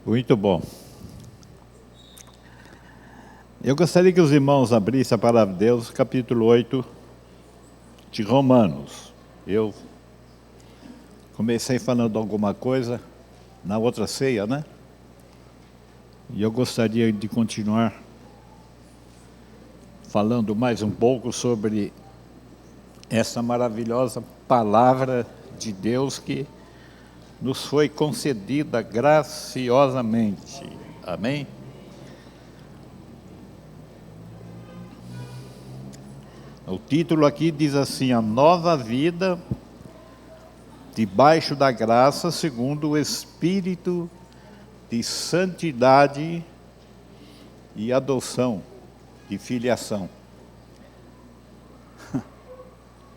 Muito bom. Eu gostaria que os irmãos abrissem a palavra de Deus, capítulo 8 de Romanos. Eu comecei falando alguma coisa na outra ceia, né? E eu gostaria de continuar falando mais um pouco sobre essa maravilhosa palavra de Deus que nos foi concedida graciosamente. Amém? O título aqui diz assim: a nova vida debaixo da graça segundo o Espírito de santidade e adoção e filiação.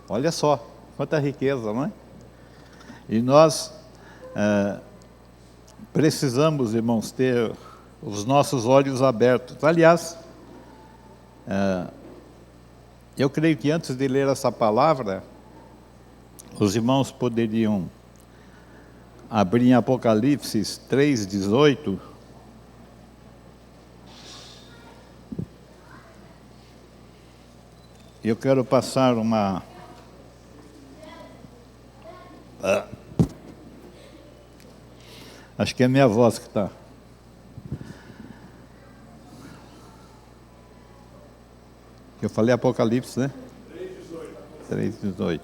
Olha só, quanta riqueza, não é? E nós precisamos, irmãos, ter os nossos olhos abertos. Aliás, eu creio que antes de ler essa palavra, os irmãos poderiam abrir em Apocalipse 3:18. Eu quero passar uma... Acho que é a minha voz que está. Eu falei Apocalipse, né? 3:18.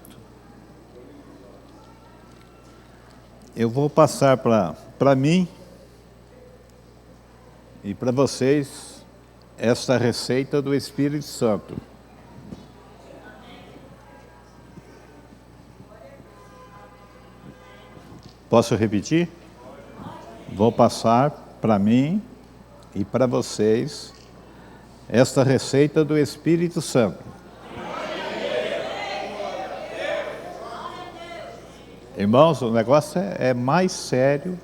Eu vou passar para mim e para vocês esta receita do Espírito Santo. Posso repetir? Vou passar para mim e para vocês esta receita do Espírito Santo. Irmãos, o negócio é mais sério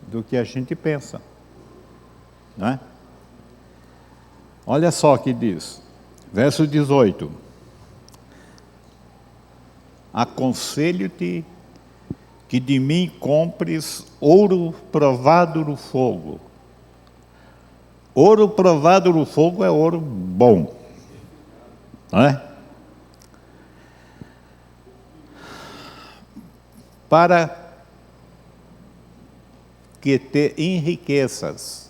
do que a gente pensa, não é? Olha só o que diz, verso 18: aconselho-te que de mim compres ouro provado no fogo. Ouro provado no fogo é ouro bom, não é? Para que te enriqueças,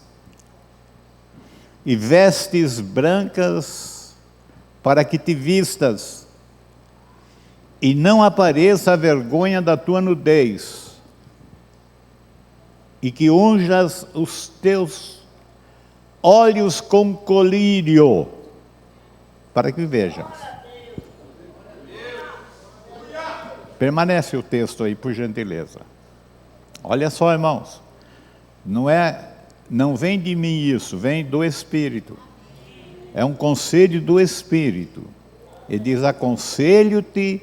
e vestes brancas para que te vistas, e não apareça a vergonha da tua nudez, e que unjas os teus olhos com colírio, para que vejas. Permanece o texto aí, por gentileza. Olha só, irmãos, não vem de mim isso, vem do Espírito. É um conselho do Espírito. Ele diz: aconselho-te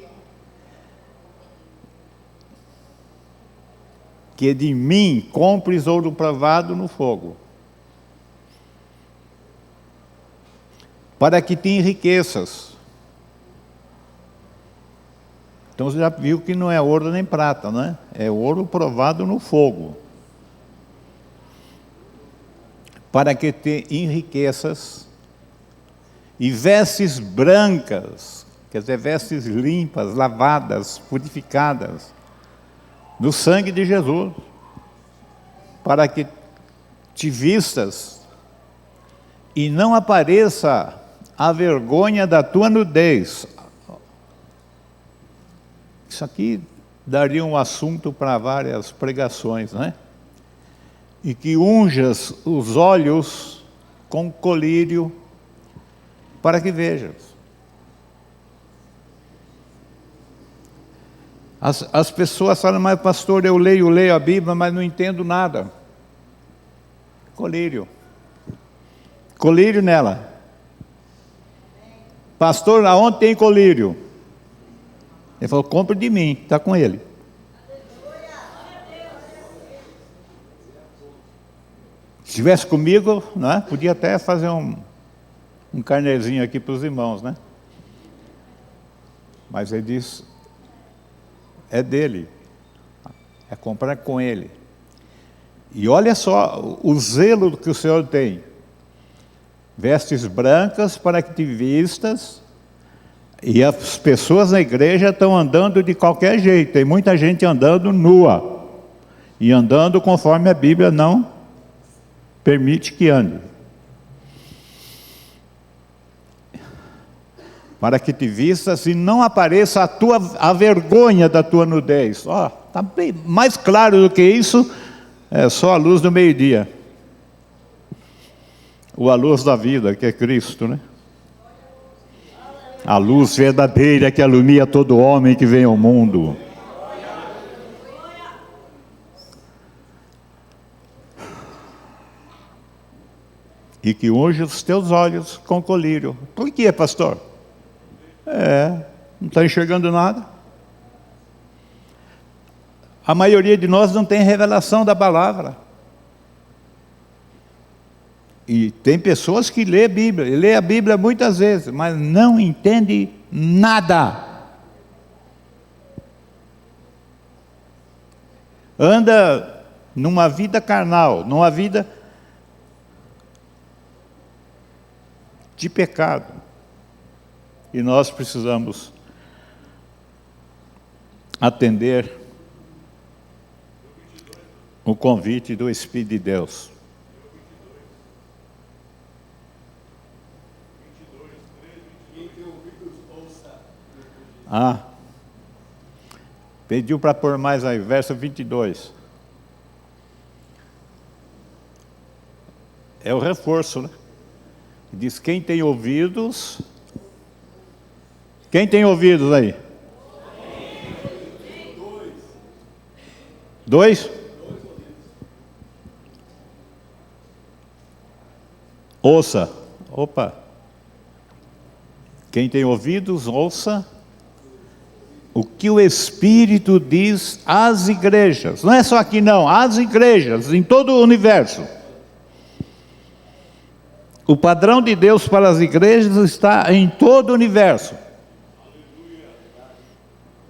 que de mim compres ouro provado no fogo, para que te enriqueças. Então você já viu que não é ouro nem prata, né? É ouro provado no fogo. Para que te enriqueças, e vestes brancas, quer dizer, vestes limpas, lavadas, purificadas, no sangue de Jesus, para que te vistas, e não apareça a vergonha da tua nudez. Isso aqui daria um assunto para várias pregações, né? E que unjas os olhos com colírio, para que vejas. As pessoas falam: mas pastor, eu leio a Bíblia, mas não entendo nada. Colírio. Colírio nela. Pastor, aonde tem colírio? Ele falou: compre de mim, está com ele. Se estivesse comigo, né, podia até fazer um carnezinho aqui para os irmãos, né? Mas ele diz: é dele, é comprar com ele. E olha só o zelo que o Senhor tem. Vestes brancas para que te vistas, e as pessoas na igreja estão andando de qualquer jeito. Tem muita gente andando nua, e andando conforme a Bíblia não permite que ande. Para que te vistas e não apareça a vergonha da tua nudez. Está bem mais claro do que isso, é só a luz do meio-dia. Ou a luz da vida, que é Cristo, né? A luz verdadeira que alumia todo homem que vem ao mundo. E que unge os teus olhos com colírio. Por que, pastor? Não está enxergando nada. A maioria de nós não tem revelação da palavra. E tem pessoas que lê a Bíblia muitas vezes, mas não entende nada. Anda numa vida carnal, numa vida de pecado. E nós precisamos atender o convite do Espírito de Deus. Pediu para pôr mais aí, verso 22. É o reforço, né? Diz: quem tem ouvidos. Quem tem ouvidos aí? Dois? Ouça. Opa. Quem tem ouvidos, ouça o que o Espírito diz às igrejas. Não é só aqui não, às igrejas, em todo o universo. O padrão de Deus para as igrejas está em todo o universo.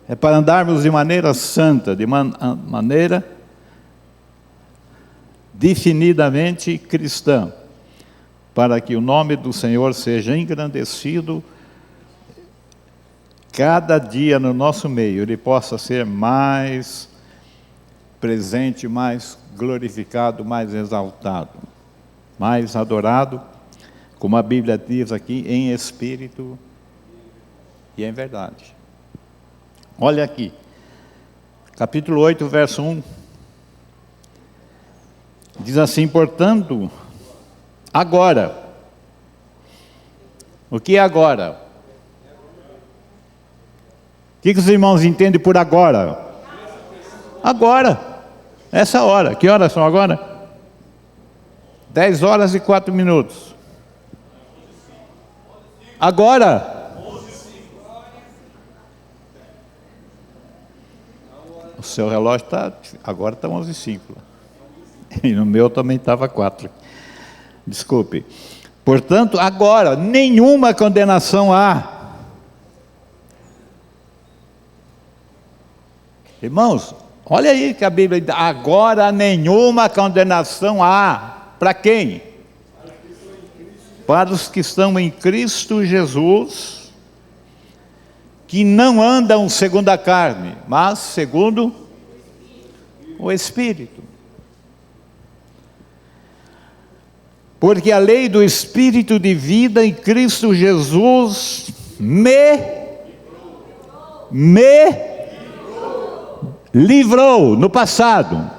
É para andarmos de maneira santa, de maneira definidamente cristã, para que o nome do Senhor seja engrandecido cada dia no nosso meio, Ele possa ser mais presente, mais glorificado, mais exaltado, mais adorado, como a Bíblia diz aqui, em espírito e em verdade. Olha aqui, capítulo 8, verso 1, diz assim: portanto, agora, o que é agora? O que os irmãos entendem por agora? Agora, essa hora. Que horas são agora? 10 horas e 4 minutos. Agora. O seu relógio está, agora está 11h05. E no meu também estava 4. Desculpe. Portanto, agora, nenhuma condenação há. Irmãos, olha aí que a Bíblia diz: agora nenhuma condenação há. Para quem? Para os que estão em Cristo Jesus, que não andam segundo a carne, mas segundo o Espírito. Porque a lei do Espírito de vida em Cristo Jesus me livrou no passado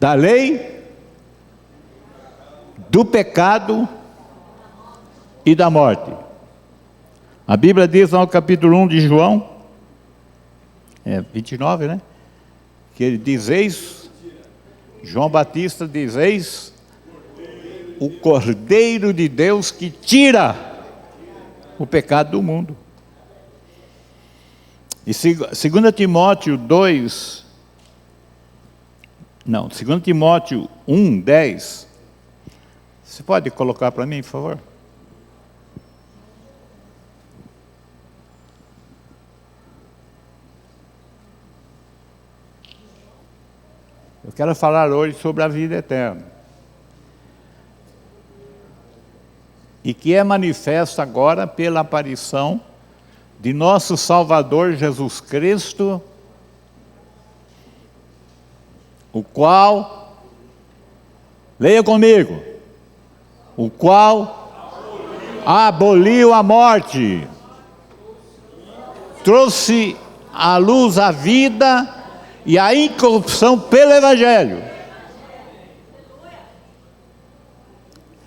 da lei, do pecado e da morte. A Bíblia diz no capítulo 1 de João, 29, né? Que ele diz: eis, João Batista diz: eis o Cordeiro de Deus que tira o pecado do mundo. E 2 Timóteo 2, não, 2 Timóteo 1, 10, você pode colocar para mim, por favor? Eu quero falar hoje sobre a vida eterna. E que é manifesta agora pela aparição de nosso Salvador Jesus Cristo, o qual, leia comigo, o qual aboliu a morte, trouxe à luz a vida e a incorrupção pelo Evangelho.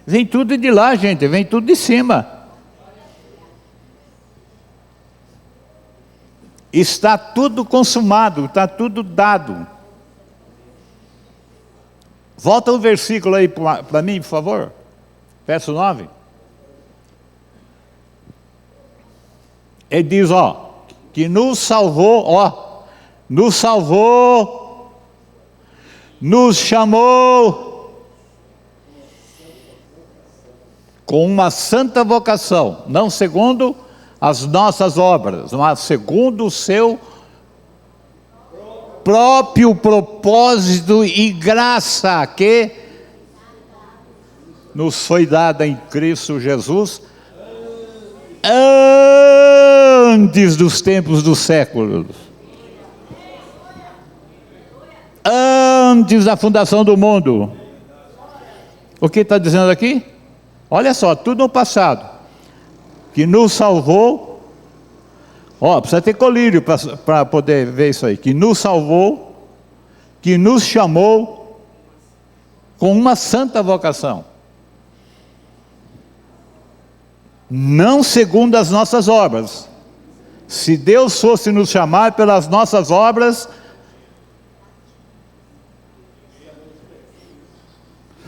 Vem tudo de lá, gente, vem tudo de cima. Está tudo consumado, está tudo dado. Volta o versículo aí para mim, por favor. Verso 9. Ele diz, que nos salvou, nos chamou com uma santa vocação, não segundo as nossas obras, mas segundo o seu próprio propósito e graça que nos foi dada em Cristo Jesus antes dos tempos dos séculos, antes da fundação do mundo. O que está dizendo aqui? Olha só, tudo no passado, que nos salvou, precisa ter colírio para poder ver isso aí, que nos salvou, que nos chamou com uma santa vocação, não segundo as nossas obras. Se Deus fosse nos chamar pelas nossas obras,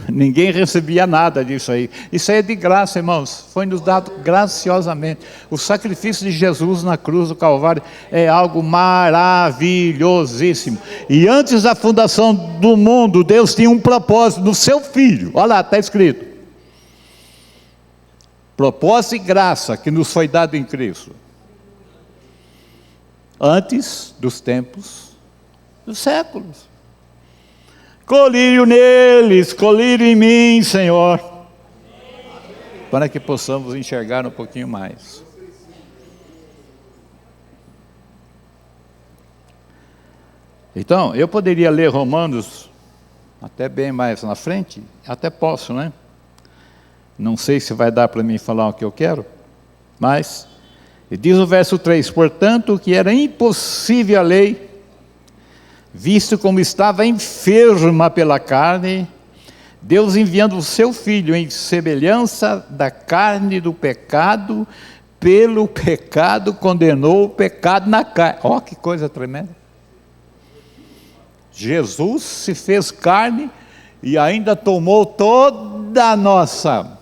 ninguém recebia nada disso aí. Isso aí é de graça, irmãos, foi nos dado graciosamente. O sacrifício de Jesus na cruz do Calvário é algo maravilhosíssimo. E antes da fundação do mundo, Deus tinha um propósito no seu Filho. Olha lá, está escrito: propósito e graça que nos foi dado em Cristo, antes dos tempos dos séculos. Colírio neles, colírio em mim, Senhor, para que possamos enxergar um pouquinho mais. Então, eu poderia ler Romanos até bem mais na frente, até posso, né? Não sei se vai dar para mim falar o que eu quero, mas diz o verso 3: portanto, que era impossível a lei, visto como estava enferma pela carne, Deus enviando o seu Filho em semelhança da carne do pecado, pelo pecado condenou o pecado na carne. Que coisa tremenda! Jesus se fez carne e ainda tomou toda a nossa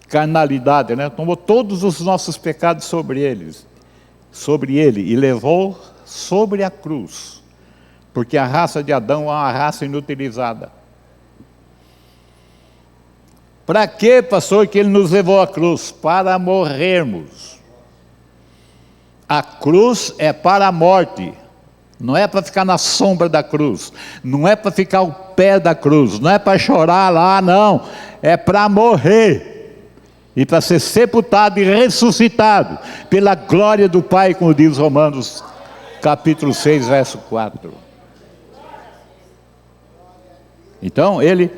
carnalidade, né? Tomou todos os nossos pecados sobre ele, e levou sobre a cruz, porque a raça de Adão é uma raça inutilizada. Para que, pastor, que ele nos levou à cruz? Para morrermos. A cruz é para a morte, não é para ficar na sombra da cruz, não é para ficar ao pé da cruz, não é para chorar lá, não, é para morrer, e para ser sepultado e ressuscitado pela glória do Pai, como diz Romanos capítulo 6, verso 4. Então, ele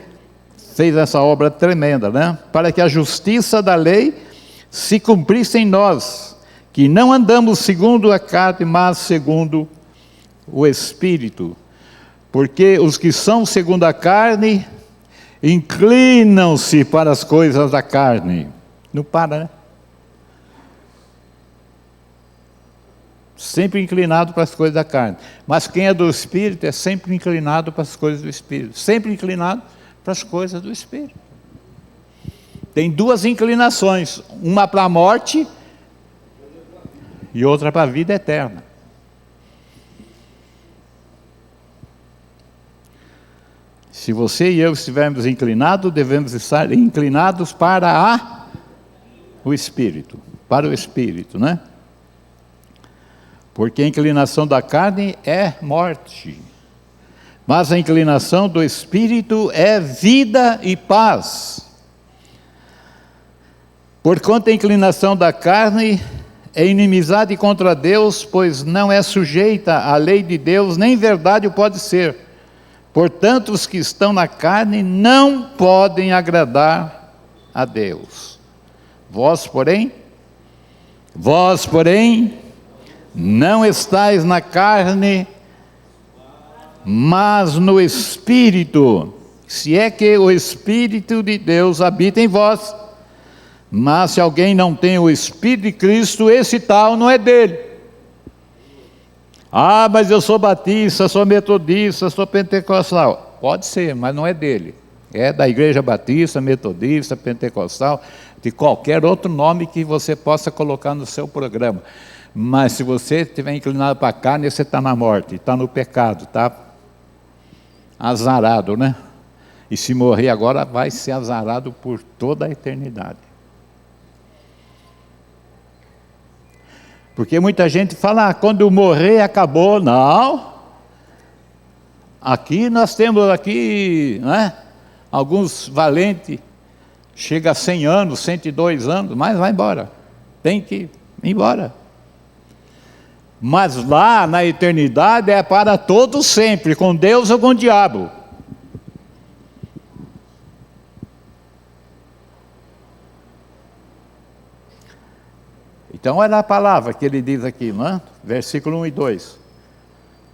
fez essa obra tremenda, né? Para que a justiça da lei se cumprisse em nós, que não andamos segundo a carne, mas segundo o Espírito. Porque os que são segundo a carne, inclinam-se para as coisas da carne. Não para, né? Sempre inclinado para as coisas da carne. Mas quem é do Espírito é sempre inclinado para as coisas do Espírito. Sempre inclinado para as coisas do Espírito. Tem duas inclinações. Uma para a morte e outra para a vida eterna. Se você e eu estivermos inclinados, devemos estar inclinados para o Espírito. Para o Espírito, né? Porque a inclinação da carne é morte, Mas a inclinação do Espírito é vida e paz. Porquanto a inclinação da carne é inimizade contra Deus, pois não é sujeita à lei de Deus, nem verdade o pode ser. Portanto, os que estão na carne não podem agradar a Deus. Vós, porém, não estáis na carne, mas no Espírito, se é que o Espírito de Deus habita em vós. Mas se alguém não tem o Espírito de Cristo, esse tal não é dele. Ah, mas eu sou batista, sou metodista, sou pentecostal. Pode ser, mas não é dele. É da igreja batista, metodista, pentecostal, de qualquer outro nome que você possa colocar no seu programa. Mas se você estiver inclinado para a carne, você está na morte, está no pecado, está azarado, né? E se morrer agora, vai ser azarado por toda a eternidade. Porque muita gente fala, quando morrer acabou. Não. Aqui nós temos né, alguns valentes, chega a 100 anos, 102 anos, mas vai embora. Tem que ir embora. Mas lá na eternidade é para todos sempre, com Deus ou com o diabo. Então, olha a palavra que ele diz aqui, não é? Versículo 1 e 2.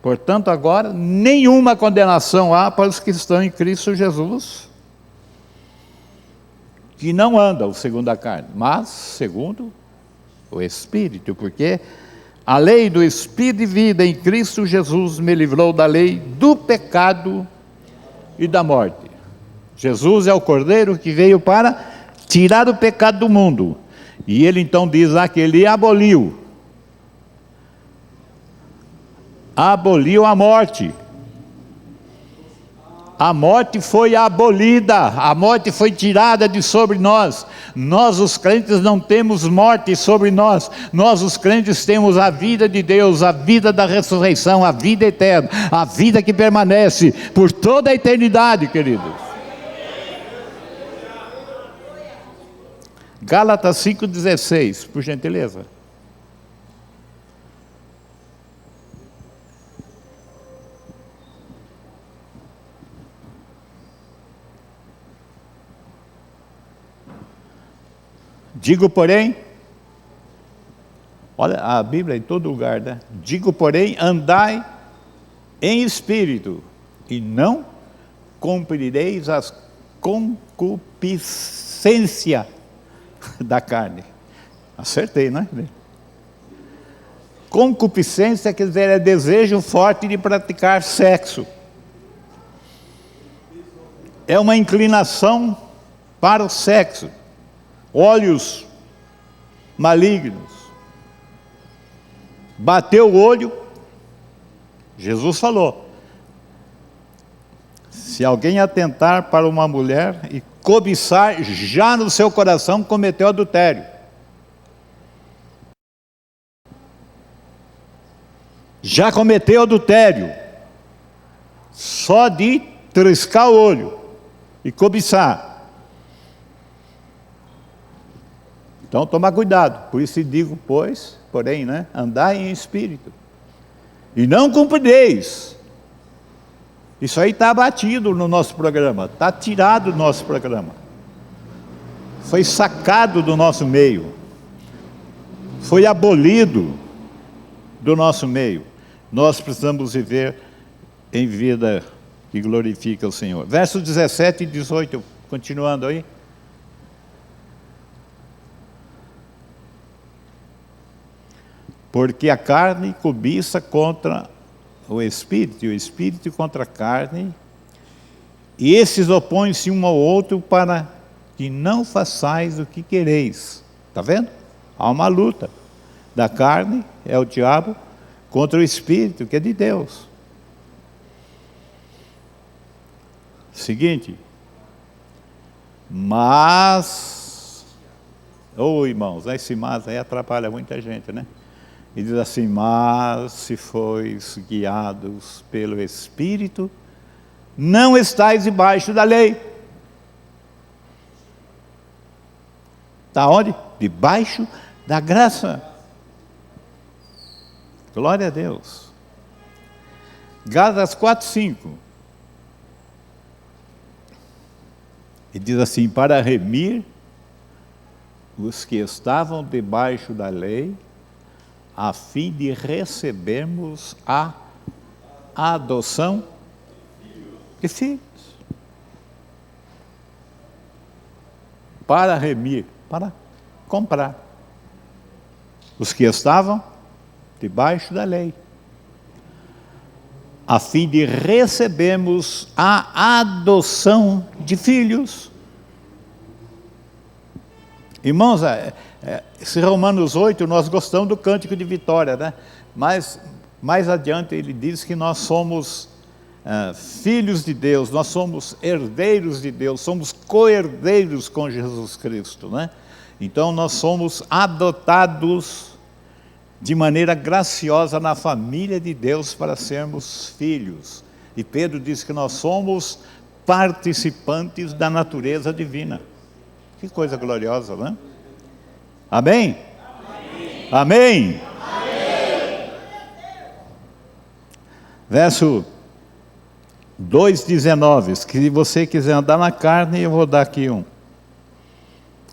Portanto, agora, nenhuma condenação há para os que estão em Cristo Jesus, que não andam segundo a carne, mas segundo o Espírito, porque a lei do Espírito de vida em Cristo Jesus me livrou da lei do pecado e da morte. Jesus é o Cordeiro que veio para tirar o pecado do mundo. E ele então diz lá que ele aboliu a morte. A morte foi abolida, a morte foi tirada de sobre nós. Nós os crentes não temos morte sobre nós. Nós os crentes temos a vida de Deus, a vida da ressurreição, a vida eterna, a vida que permanece por toda a eternidade, queridos. Gálatas 5,16, por gentileza. Digo, porém, olha a Bíblia em todo lugar, né? Digo, porém, andai em espírito, e não cumprireis as concupiscências da carne. Acertei, né? Concupiscência quer dizer, é desejo forte de praticar sexo. É uma inclinação para o sexo. Olhos malignos. Bateu o olho, Jesus falou: se alguém atentar para uma mulher e cobiçar, já no seu coração cometeu adultério. Já cometeu adultério. Só de triscar o olho e cobiçar. Então, tomar cuidado. Por isso digo, porém, né? Andai em espírito. E não cumprireis. Isso aí está abatido no nosso programa. Está tirado do nosso programa. Foi sacado do nosso meio. Foi abolido do nosso meio. Nós precisamos viver em vida que glorifica o Senhor. Versos 17 e 18, continuando aí. Porque a carne cobiça contra o Espírito, e o Espírito contra a carne, e esses opõem-se um ao outro para que não façais o que quereis. Está vendo? Há uma luta da carne, é o diabo, contra o Espírito, que é de Deus. Seguinte, mas, irmãos, esse mas aí atrapalha muita gente, né? E diz assim: mas se fois guiados pelo Espírito, não estáis debaixo da lei. Está onde? Debaixo da graça. Glória a Deus. Gálatas 4:5. E diz assim: para remir os que estavam debaixo da lei, a fim de recebermos a adoção de filhos. Para remir, para comprar os que estavam debaixo da lei, a fim de recebermos a adoção de filhos. Irmãos, esse Romanos 8, nós gostamos do cântico de vitória, né? Mas mais adiante ele diz que nós somos filhos de Deus, nós somos herdeiros de Deus, somos co-herdeiros com Jesus Cristo, né? Então nós somos adotados de maneira graciosa na família de Deus para sermos filhos. E Pedro diz que nós somos participantes da natureza divina. Que coisa gloriosa, né? Amém? Amém? Amém? Amém. Verso 2,19. Se você quiser andar na carne, eu vou dar aqui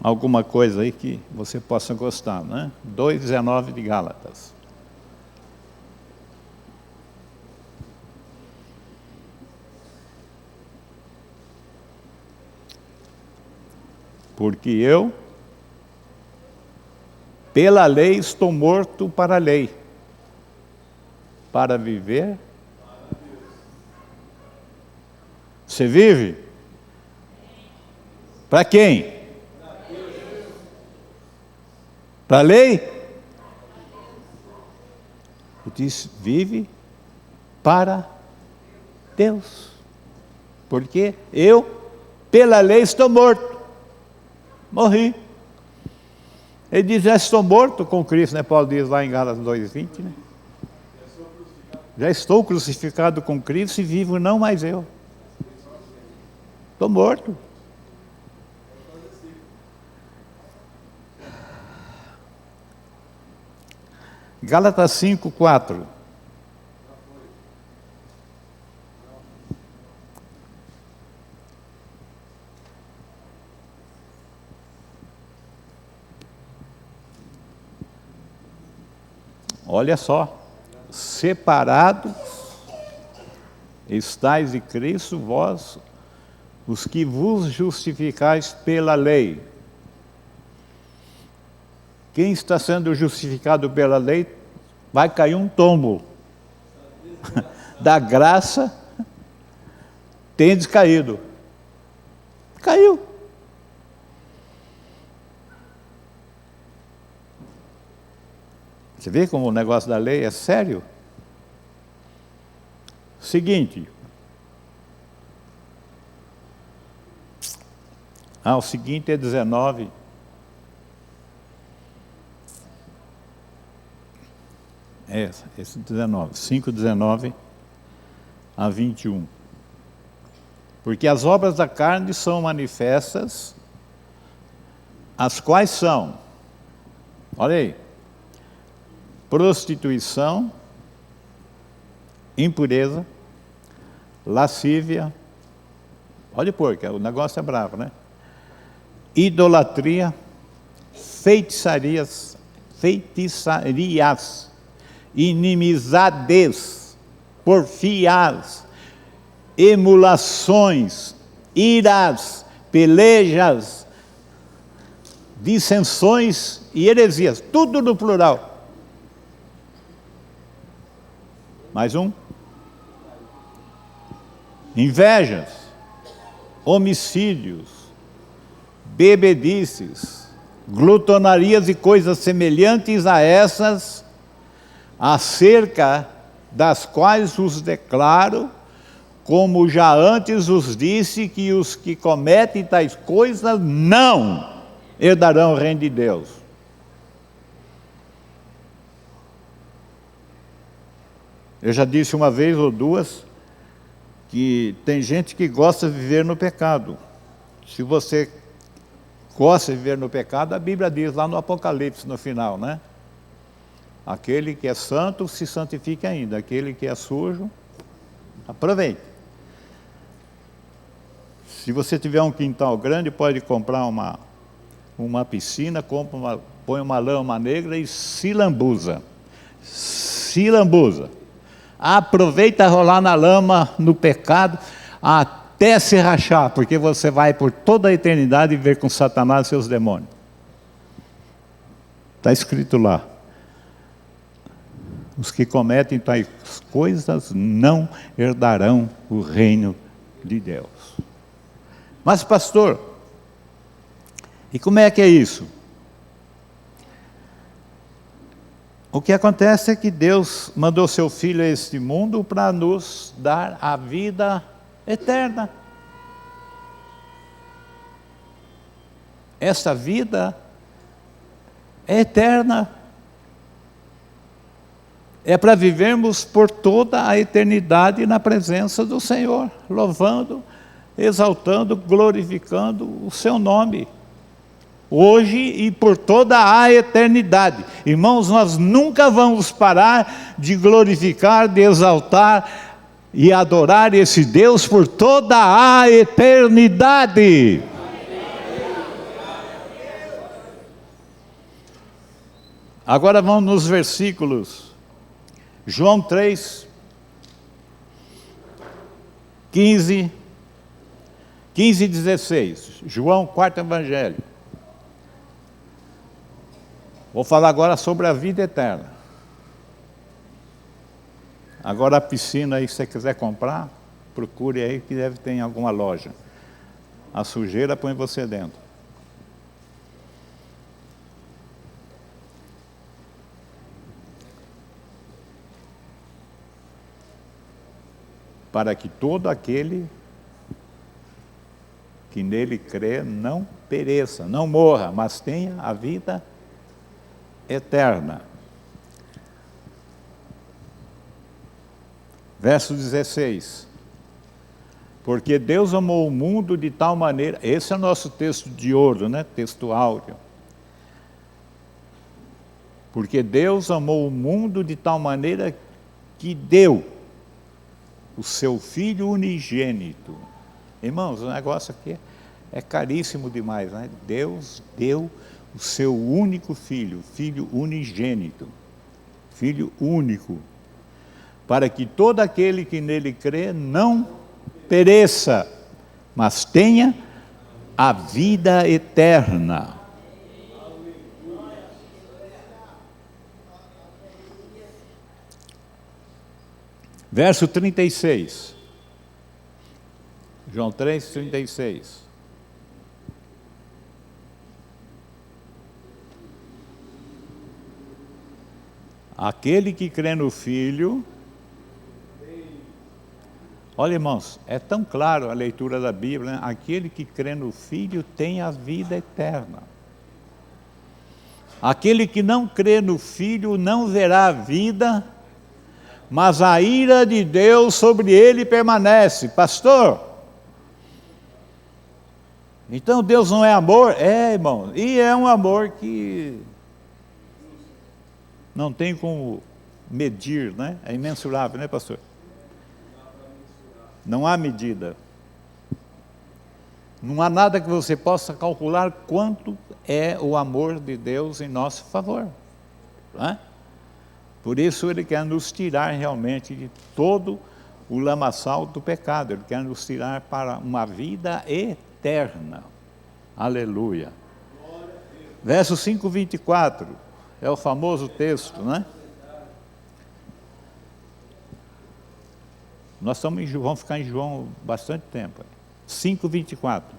alguma coisa aí que você possa gostar, né? 2,19 de Gálatas. Porque eu, pela lei, estou morto para a lei, para viver. Você vive? Para quem? Para a lei? Ele diz: vive para Deus. Porque eu, pela lei, estou morto. Morri. Ele diz: já estou morto com Cristo, né? Paulo diz lá em Gálatas 2,20, né? Já estou crucificado com Cristo e vivo não mais eu. Estou morto. Gálatas 5:4. Olha só, separados estáis de Cristo, vós, os que vos justificais pela lei. Quem está sendo justificado pela lei, vai cair um tombo. Da graça, tendes caído. Caiu. Você vê como o negócio da lei é sério? Seguinte. O seguinte é 19. Esse 19, 5:19 a 21. Porque as obras da carne são manifestas, as quais são, olha aí, prostituição, impureza, lascívia, olha porque o negócio é bravo, né? Idolatria, feitiçarias, inimizades, porfias, emulações, iras, pelejas, dissensões e heresias, tudo no plural. Mais um. Invejas, homicídios, bebedices, glutonarias e coisas semelhantes a essas, acerca das quais vos declaro, como já antes vos disse, que os que cometem tais coisas não herdarão o reino de Deus. Eu já disse uma vez ou duas que tem gente que gosta de viver no pecado. Se você gosta de viver no pecado, a Bíblia diz lá no Apocalipse, no final, né? Aquele que é santo, se santifique ainda. Aquele que é sujo, aproveite. Se você tiver um quintal grande, pode comprar uma piscina, põe uma lama negra e se lambuza. Se lambuza. Aproveita rolar na lama, no pecado, até se rachar, porque você vai por toda a eternidade viver com Satanás e seus demônios. Está escrito lá. Os que cometem tais coisas não herdarão o reino de Deus. Mas, pastor, e como é que é isso? O que acontece é que Deus mandou seu Filho a este mundo para nos dar a vida eterna. Essa vida é eterna. É para vivermos por toda a eternidade na presença do Senhor, louvando, exaltando, glorificando o seu nome, hoje e por toda a eternidade. Irmãos, nós nunca vamos parar de glorificar, de exaltar e adorar esse Deus por toda a eternidade. Agora vamos nos versículos. João 3, 15 e 16, João, quarto evangelho. Vou falar agora sobre a vida eterna. Agora a piscina aí, se você quiser comprar, procure aí que deve ter em alguma loja. A sujeira põe você dentro. Para que todo aquele que nele crê não pereça, não morra, mas tenha a vida eterna. Verso 16. Porque Deus amou o mundo de tal maneira, esse é o nosso texto de ouro, né? Texto áureo. Porque Deus amou o mundo de tal maneira que deu o seu Filho unigênito. Irmãos, o negócio aqui é caríssimo demais, né? Deus deu o seu único Filho, Filho unigênito, Filho único, para que todo aquele que nele crê não pereça, mas tenha a vida eterna. Verso 36. João 3, 36. Aquele que crê no Filho... Olha, irmãos, é tão claro a leitura da Bíblia, né? Aquele que crê no Filho tem a vida eterna. Aquele que não crê no Filho não verá a vida, mas a ira de Deus sobre ele permanece. Pastor, então Deus não é amor? É, irmão, e é um amor que não tem como medir, né? É imensurável, né, pastor? Não há medida. Não há nada que você possa calcular quanto é o amor de Deus em nosso favor, não é? Por isso Ele quer nos tirar realmente de todo o lamaçal do pecado. Ele quer nos tirar para uma vida eterna. Aleluia. Verso 5, 24. É o famoso texto, né? Nós vamos ficar em João bastante tempo. 5, 24.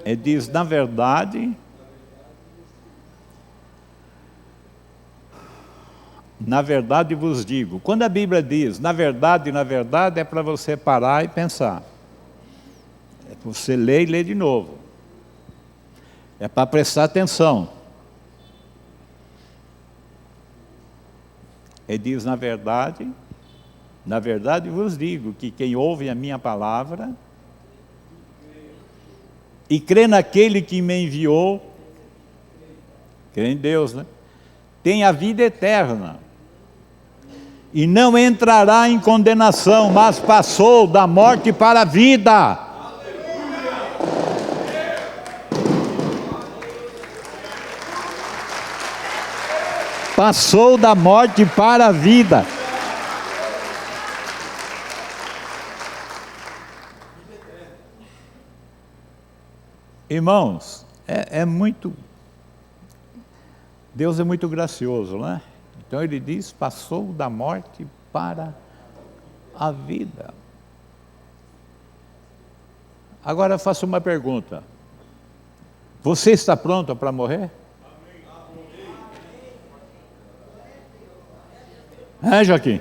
Ele diz, na verdade... Na verdade vos digo. Quando a Bíblia diz na verdade, é para você parar e pensar. É para você ler e ler de novo. É para prestar atenção. Ele diz na verdade, Na verdade vos digo que quem ouve a minha palavra e crê naquele que me enviou, crê em Deus, né? Tem a vida eterna e não entrará em condenação, mas passou da morte para a vida. Passou da morte para a vida. Irmãos, é muito... Deus é muito gracioso, né? Então ele diz, passou da morte para a vida. Agora eu faço uma pergunta. Você está pronto para morrer? É, Joaquim?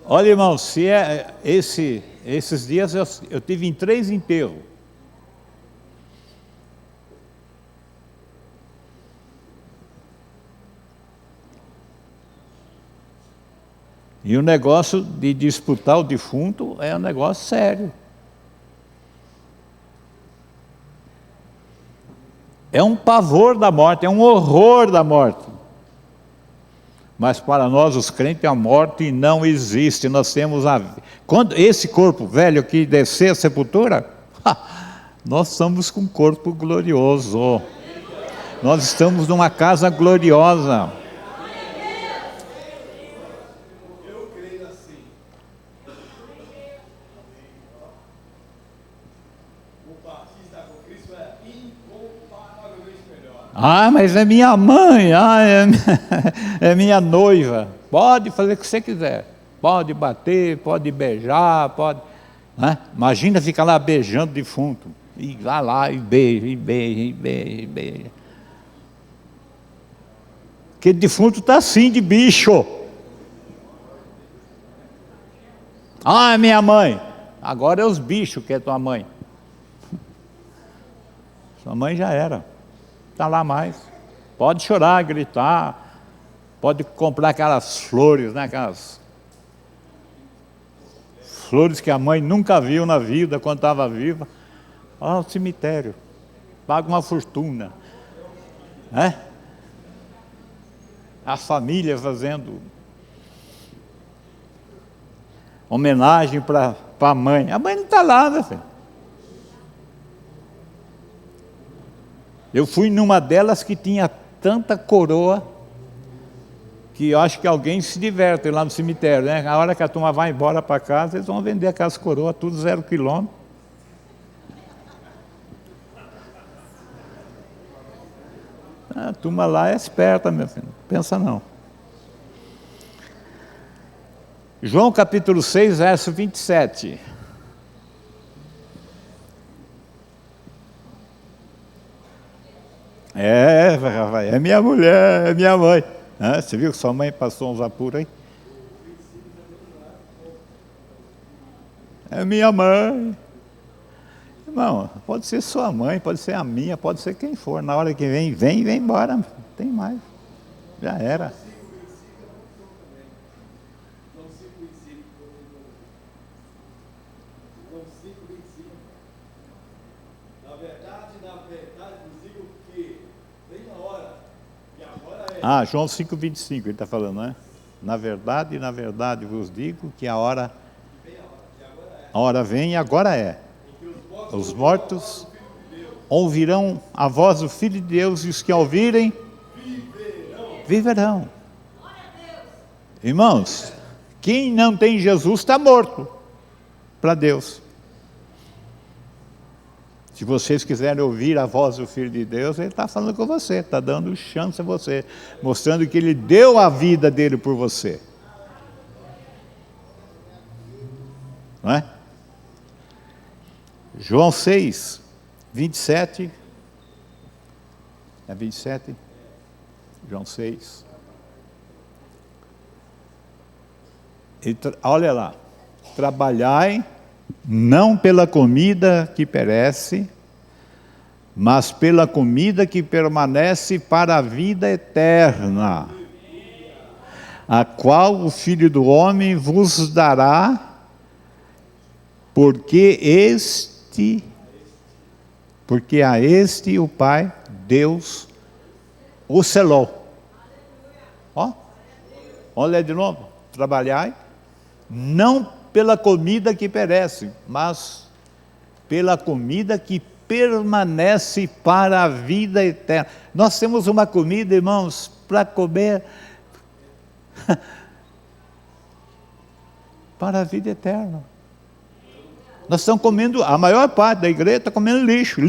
Olha, irmão, se é esses dias eu tive em 3 enterros. E o negócio de disputar o defunto é um negócio sério. É um pavor da morte, é um horror da morte. Mas para nós, os crentes, a morte não existe. Nós temos quando esse corpo velho que descer a sepultura, nós estamos com um corpo glorioso. Nós estamos numa casa gloriosa. Eu creio assim. O batista com Cristo é incomparavelmente melhor. Ah, mas é minha mãe, é minha noiva. Pode fazer o que você quiser. Pode bater, pode beijar, pode... Né? Imagina ficar lá beijando defunto. E vai lá e beija, e beija, e beija, e beija. Porque defunto está assim de bicho. Ah, é minha mãe. Agora é os bichos que é tua mãe. Sua mãe já era. Está lá mais. Pode chorar, gritar. Pode comprar aquelas flores, né? Aquelas flores que a mãe nunca viu na vida quando estava viva. Olha o cemitério. Paga uma fortuna. Né? A família fazendo homenagem para a mãe. A mãe não está lá, né, filho? Eu fui numa delas que tinha tanta coroa que eu acho que alguém se diverte lá no cemitério, né? A hora que a turma vai embora para casa, eles vão vender aquelas coroas, tudo 0 quilômetro. A turma lá é esperta, meu filho, não pensa não. João capítulo 6, verso 27. É minha mulher, é minha mãe. Você viu que sua mãe passou uns apuros aí? É minha mãe. Irmão, pode ser sua mãe, pode ser a minha, pode ser quem for. Na hora que vem embora. Não tem mais. Já era. Na verdade, vos digo que vem a hora, e agora é. Ah, João 5,25, ele está falando, né? Na verdade, vos digo que a hora vem e agora é. Os mortos ouvirão a voz do Filho de Deus, e os que ouvirem, viverão. Irmãos, quem não tem Jesus está morto para Deus. Se vocês quiserem ouvir a voz do Filho de Deus, Ele está falando com você, está dando chance a você, mostrando que Ele deu a vida dele por você. Não é? João 6, 27. É 27? João 6. Olha lá. Trabalhai não pela comida que perece, mas pela comida que permanece para a vida eterna. a qual o Filho do Homem vos dará, porque a este o Pai, Deus, o selou. Ó, olha de novo. Trabalhai, não pela comida que perece, mas pela comida que permanece para a vida eterna. Nós temos uma comida, irmãos, para comer para a vida eterna. Nós estamos comendo, a maior parte da igreja está comendo lixo.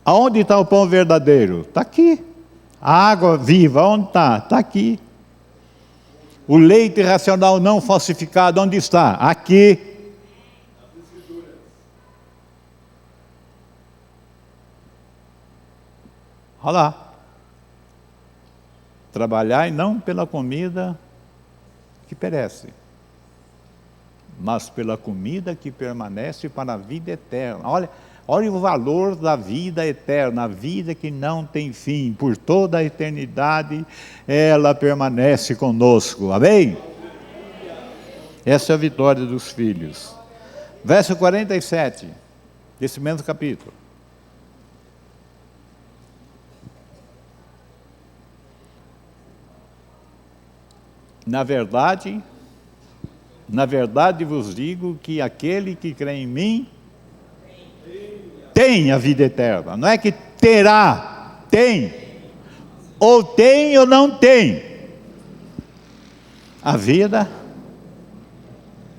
Aonde está o pão verdadeiro? Está aqui. A água viva, onde está? Está aqui. O leite racional não falsificado, onde está? Aqui. Olha lá. Trabalhai não pela comida que perece, mas pela comida que permanece para a vida eterna. Olha o valor da vida eterna, a vida que não tem fim, por toda a eternidade ela permanece conosco, amém? Essa é a vitória dos filhos. Verso 47, desse mesmo capítulo. Na verdade vos digo que aquele que crê em mim tem a vida eterna. Não é que terá, tem. Ou tem ou não tem. A vida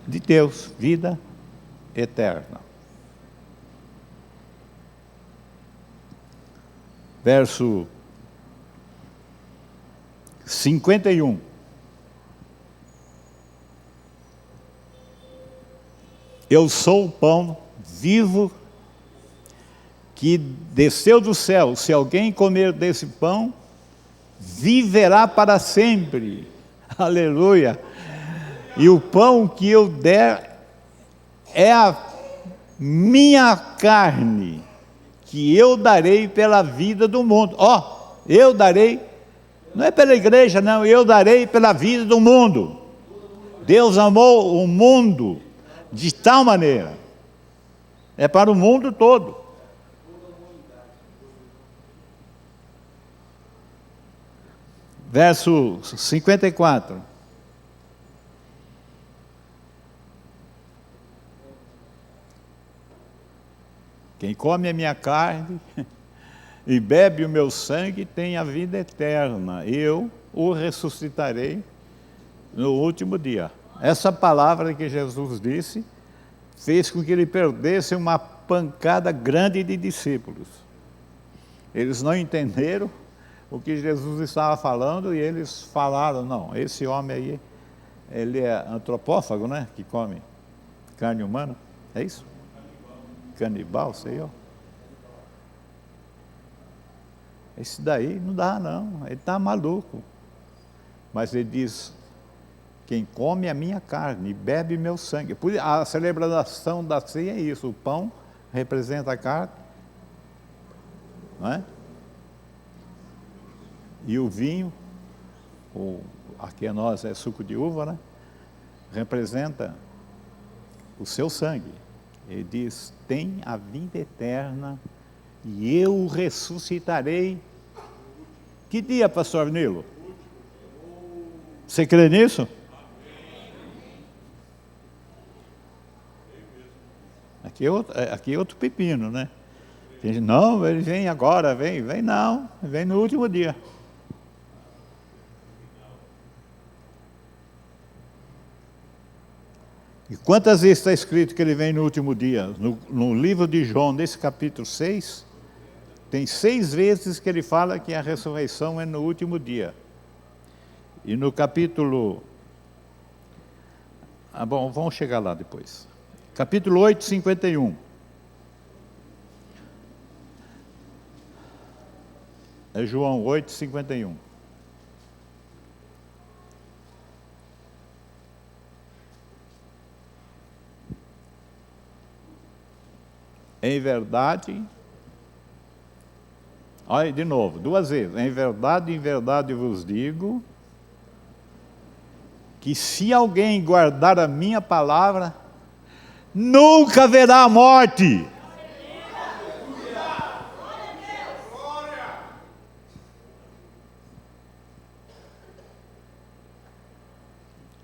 de Deus, vida eterna. Verso 51. Eu sou o pão vivo que desceu do céu. Se alguém comer desse pão, viverá para sempre. Aleluia. E o pão que eu der é a minha carne, que eu darei pela vida do mundo. Eu darei, não é pela igreja, não, eu darei pela vida do mundo. Deus amou o mundo de tal maneira, é para o mundo todo. Verso 54. Quem come a minha carne e bebe o meu sangue tem a vida eterna. Eu o ressuscitarei no último dia. Essa palavra que Jesus disse fez com que ele perdesse uma pancada grande de discípulos. Eles não entenderam o que Jesus estava falando e eles falaram: não, esse homem aí, ele é antropófago, né? Que come carne humana, é isso? Canibal, sei eu. Esse daí não dá não, ele está maluco. Mas ele diz: quem come a minha carne e bebe meu sangue. A celebração da ceia é isso, o pão representa a carne, não é? E o vinho, aqui nós é suco de uva, né? Representa o seu sangue. Ele diz: tem a vida eterna e eu o ressuscitarei. Que dia, pastor Nilo? Você crê nisso? Aqui é outro pepino, né? Não, ele vem agora, vem não, vem no último dia. E quantas vezes está escrito que ele vem no último dia? No livro de João, nesse capítulo 6, tem 6 vezes que ele fala que a ressurreição é no último dia. E no capítulo... bom, vamos chegar lá depois. Capítulo 8, 51. É João 8, 51. Em verdade Olha, de novo, 2 vezes. Em verdade vos digo, que se alguém guardar a minha palavra, nunca haverá morte.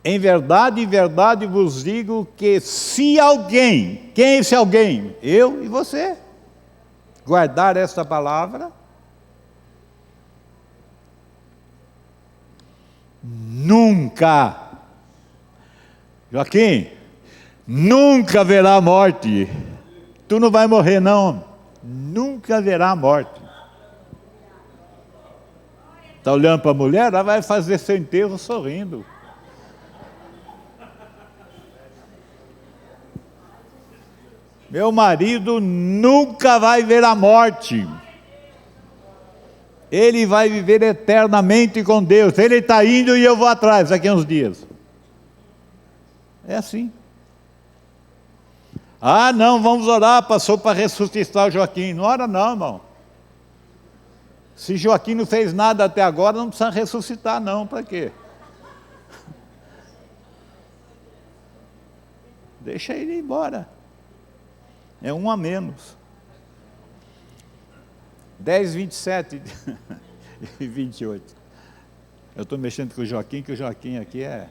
Em verdade vos digo que se alguém, quem é esse alguém? Eu e você, guardar esta palavra, nunca, Joaquim, nunca haverá morte. Tu não vai morrer não, nunca haverá morte. Está olhando para a mulher, ela vai fazer seu enterro sorrindo. Meu marido nunca vai ver a morte. Ele vai viver eternamente com Deus. Ele está indo e eu vou atrás daqui a uns dias. É assim. Ah, não, vamos orar, passou para ressuscitar o Joaquim. Não ora não, irmão. Se Joaquim não fez nada até agora, não precisa ressuscitar não, para quê? Deixa ele ir embora. É um a menos. 10, 27 e 28. Eu estou mexendo com o Joaquim, que o Joaquim aqui é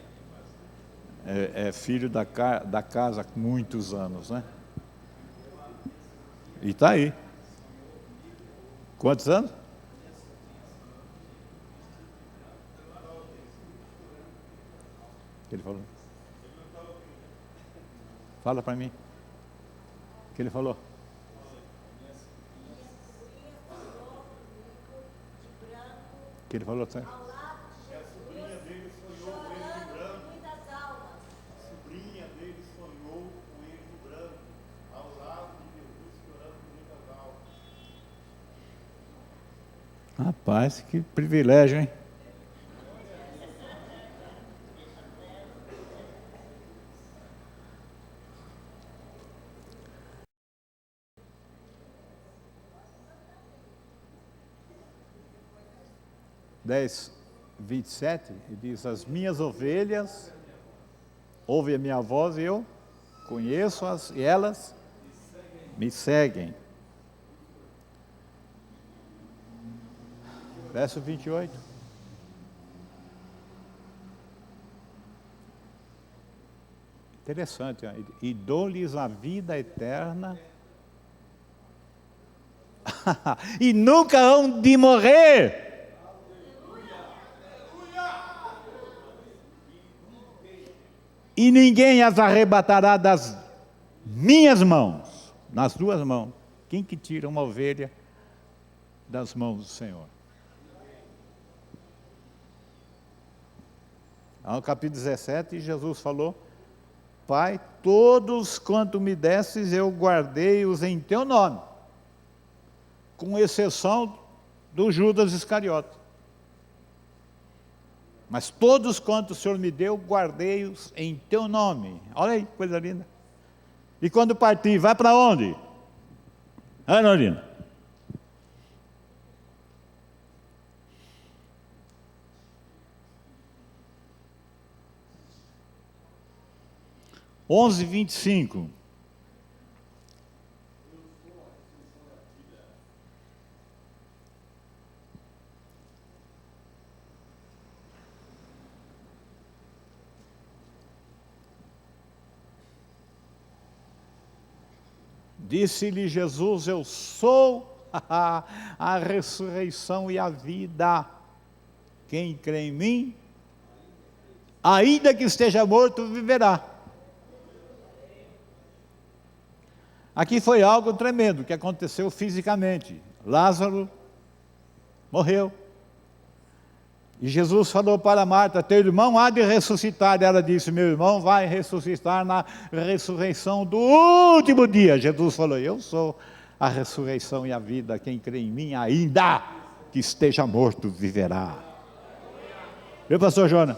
filho da casa há muitos anos, né? E está aí. Quantos anos? O que ele falou? Fala para mim. O que ele falou? O que ele falou? Certo? A sobrinha dele sonhou com ele de branco. A sobrinha dele sonhou com ele de branco, ao lado de Jesus chorando por muitas almas. Rapaz, que privilégio, hein? Dez, 27, ele diz: as minhas ovelhas ouvem a minha voz e eu conheço-as e elas me seguem. Verso 28. Interessante, ó. E dou-lhes a vida eterna e nunca hão de morrer. E ninguém as arrebatará das minhas mãos, nas tuas mãos. Quem que tira uma ovelha das mãos do Senhor? No capítulo 17, Jesus falou: Pai, todos quanto me desses, eu guardei-os em teu nome, com exceção do Judas Iscariote. Mas todos quanto o Senhor me deu, guardei-os em teu nome. Olha aí, coisa linda. E quando partir, vai para onde? Ana Lina. Onze, 25. Disse-lhe Jesus: eu sou a ressurreição e a vida. Quem crê em mim, ainda que esteja morto, viverá. Aqui foi algo tremendo que aconteceu fisicamente. Lázaro morreu. E Jesus falou para Marta: teu irmão há de ressuscitar. E ela disse: meu irmão vai ressuscitar na ressurreição do último dia. Jesus falou: eu sou a ressurreição e a vida. Quem crê em mim, ainda que esteja morto, viverá. Viu, pastor Jonas?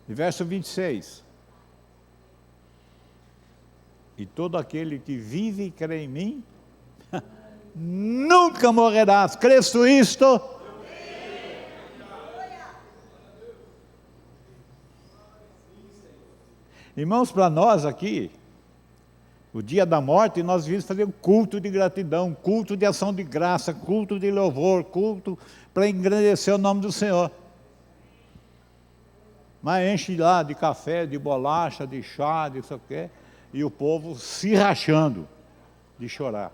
E verso 26. E todo aquele que vive e crê em mim, nunca morrerás. Crês tu isto? Irmãos, para nós aqui, o dia da morte, nós vimos fazer um culto de gratidão, culto de ação de graça, culto de louvor, culto para engrandecer o nome do Senhor. Mas enche lá de café, de bolacha, de chá, de isso aqui, e o povo se rachando de chorar.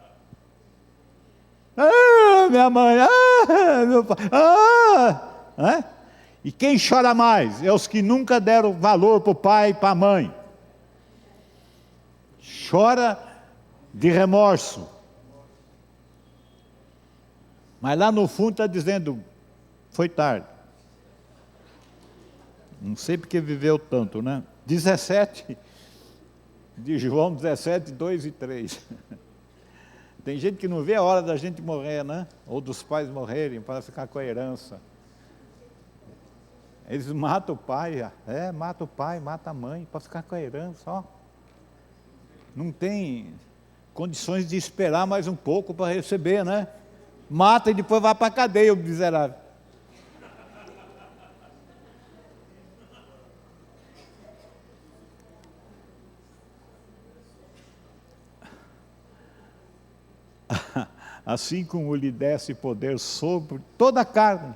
Ah, minha mãe, ah, meu pai, ah, E quem chora mais? É os que nunca deram valor para o pai e para a mãe. Chora de remorso. Mas lá no fundo está dizendo, foi tarde. Não sei porque viveu tanto, né? 17, de João 17, 2 e 3. Tem gente que não vê a hora da gente morrer, né? Ou dos pais morrerem para ficar com a herança. Eles matam o pai, mata o pai, mata a mãe, para ficar com a herança, ó. Não tem condições de esperar mais um pouco para receber, né? Mata e depois vai para a cadeia, o miserável. Assim como lhe desse poder sobre toda a carne,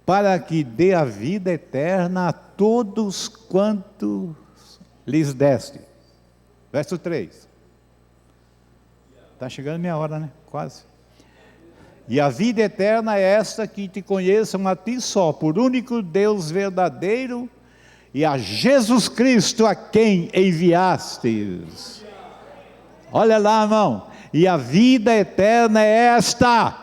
para que dê a vida eterna a todos quantos lhes deste. Verso 3. Está chegando a minha hora, né? Quase. E a vida eterna é esta, que te conheçam a ti só, por único Deus verdadeiro, e a Jesus Cristo a quem enviastes. Olha lá, irmão. E a vida eterna é esta,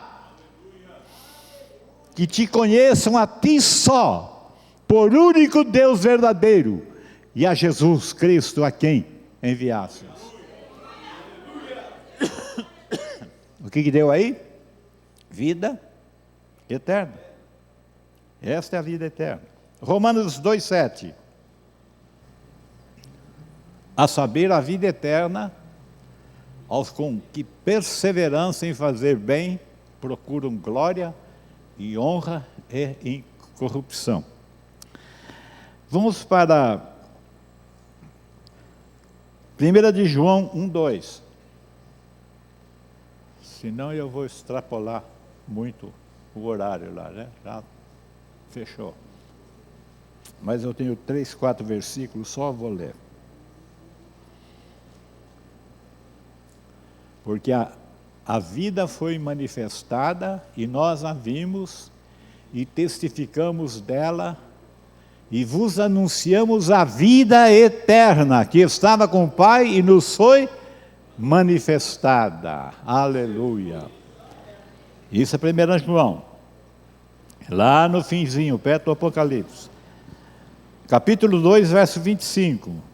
que te conheçam a ti só, por único Deus verdadeiro, e a Jesus Cristo a quem enviastes. O que deu aí? Vida eterna. Esta é a vida eterna. Romanos 2,7. A saber, a vida eterna aos com que perseverança em fazer bem procuram glória e honra e incorrupção. Vamos para 1 de João 1,2. Senão eu vou extrapolar muito o horário lá, né? Já fechou. Mas eu tenho 3, 4 versículos, só vou ler. Porque a vida foi manifestada e nós a vimos e testificamos dela e vos anunciamos a vida eterna que estava com o Pai e nos foi manifestada. Aleluia. Isso é 1 João. Lá no finzinho, perto do Apocalipse. Capítulo 2, verso 25.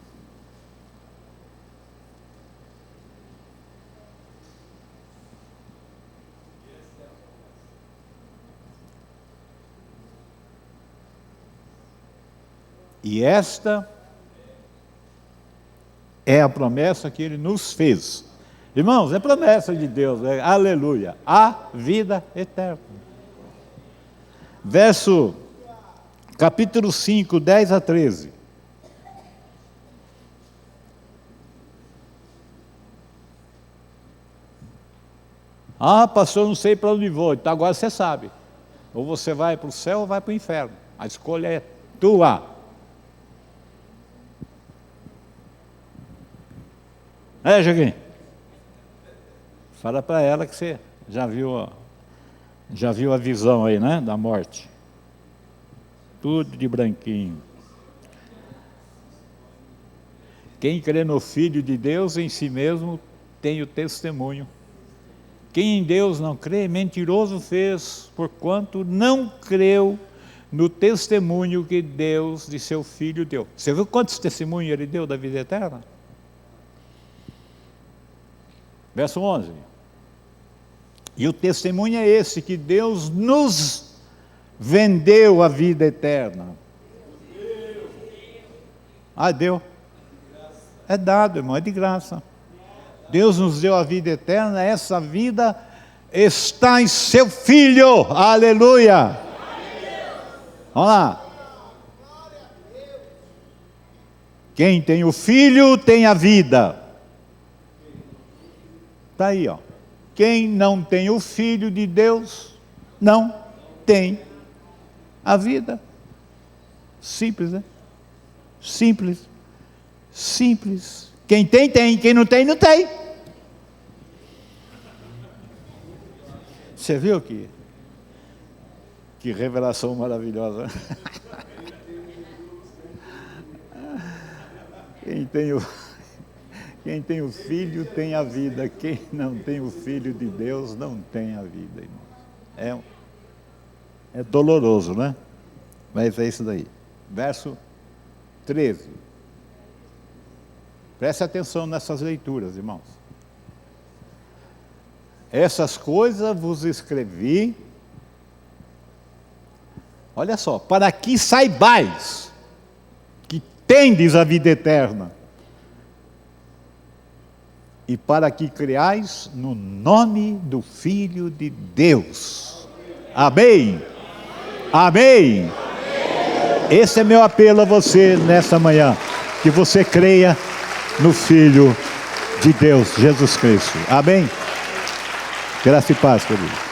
E esta é a promessa que Ele nos fez. Irmãos, é promessa de Deus, aleluia, a vida eterna. Capítulo 5, 10 a 13. Ah, pastor, não sei para onde vou. Então agora você sabe. Ou você vai para o céu ou vai para o inferno. A escolha é tua. Joaquim? Fala para ela que você já viu a visão aí, né? Da morte. Tudo de branquinho. Quem crê no Filho de Deus em si mesmo tem o testemunho. Quem em Deus não crê, mentiroso fez, porquanto não creu no testemunho que Deus de seu Filho deu. Você viu quantos testemunhos Ele deu da vida eterna? Verso 11. E o testemunho é esse, que Deus nos vendeu a vida eterna. Deu. É dado, irmão, é de graça. Deus nos deu a vida eterna, essa vida está em seu Filho. Aleluia! Vamos lá. Quem tem o Filho tem a vida. Está aí, ó. Quem não tem o Filho de Deus, não tem a vida. Simples, né? Simples. Simples. Quem tem, tem. Quem não tem, não tem. Você viu que revelação maravilhosa. Quem tem o Filho tem a vida. Quem não tem o Filho de Deus não tem a vida, irmãos. É doloroso, né? Mas é isso daí. Verso 13. Preste atenção nessas leituras, irmãos. Essas coisas vos escrevi, olha só, para que saibais que tendes a vida eterna, e para que creais no nome do Filho de Deus. Amém? Amém? Esse é meu apelo a você nessa manhã, que você creia no Filho de Deus, Jesus Cristo. Amém? Graça e paz, querido.